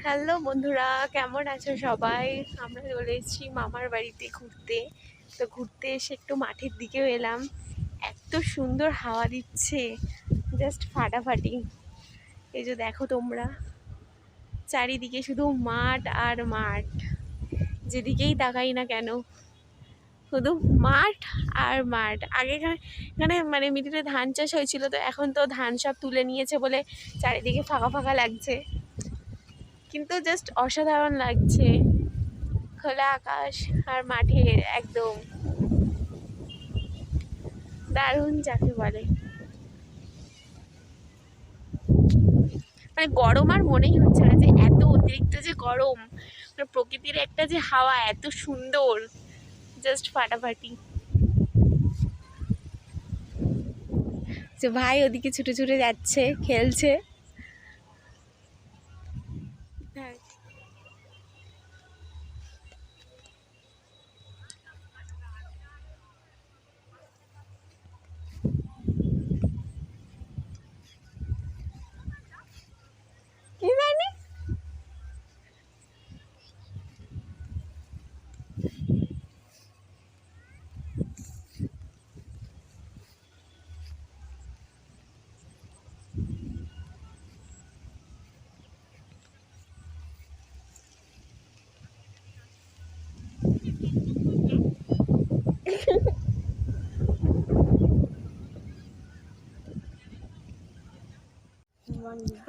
Hello বন্ধুরা, কেমন আছো সবাই? আমরা চলে এসেছি মামার বাড়িতে ঘুরতে। তো ঘুরতে এসে একটু মাঠের দিকেও এলাম। এত সুন্দর হাওয়া দিচ্ছে, জাস্ট ফাটাফাটি। এই যে দেখো তোমরা, চারিদিকে শুধু মাঠ আর মাঠ। যেদিকেই তাকাই না কেন শুধু মাঠ আর মাঠ। আগে এখানে মানে মিডিলে ধান চাষ হয়েছিল, তো এখন তো ধান সব তুলে নিয়েছে বলে চারিদিকে ফাঁকা ফাঁকা লাগছে, কিন্তু জাস্ট অসাধারণ লাগছে। খোলা আকাশ আর মাঠে একদম দারুণ যাকে বলে। মানে গরম আর মনেই হচ্ছে না যে এত অতিরিক্ত যে গরম। মানে প্রকৃতির একটা যে হাওয়া এত সুন্দর, জাস্ট ফাটাফাটি। যে ভাই ওদিকে ছুটে ছুটে যাচ্ছে, খেলছে। হ্যাঁ, কি জানি।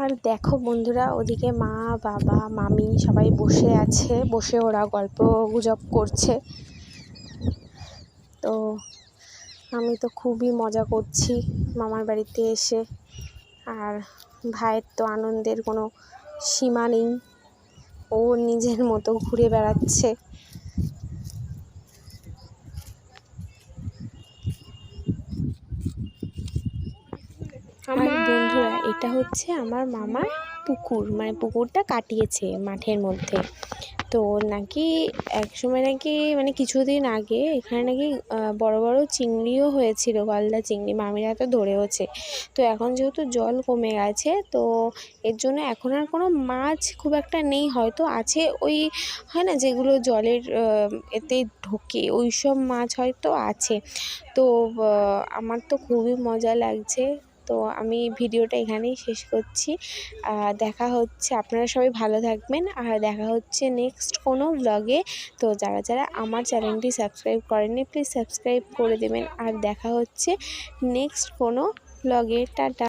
আর দেখো বন্ধুরা, ওদিকে মা বাবা মামি সবাই বসে আছে, বসে ওরা গল্প গুজব করছে। তো আমি তো খুবই মজা করছি মামার বাড়িতে এসে। আর ভাইয়ের তো আনন্দের কোনো সীমা নেই, ও নিজের মতো ঘুরে বেড়াচ্ছে। আর বন্ধুরা, এটা হচ্ছে আমার মামার পুকুর, মানে পুকুরটা কাটিয়েছে মাঠের মধ্যে। তো নাকি একসময় নাকি মানে কিছুদিন আগে এখানে নাকি বড় বড় চিংড়িও হয়েছিল, গলদা চিংড়ি, মামিরা তো ধরেওছে। তো এখন যেহেতু জল কমে গেছে, তো এর জন্য এখন আর কোনো মাছ খুব একটা নেই। হয়তো আছে ওই হয় না যেগুলো জলের এতে ঢোকে, ওই সব মাছ হয়তো আছে। তো আমার তো খুবই মজা লাগছে। তো আমি ভিডিওটা এখানেই শেষ করছি। দেখা হচ্ছে, আপনারা সবাই ভালো থাকবেন, আর দেখা হচ্ছে নেক্সট কোনো ব্লগে। তো যারা যারা আমার চ্যানেলটি সাবস্ক্রাইব করেননি, প্লিজ সাবস্ক্রাইব করে দেবেন। আর দেখা হচ্ছে নেক্সট কোনো ব্লগে। টাটা।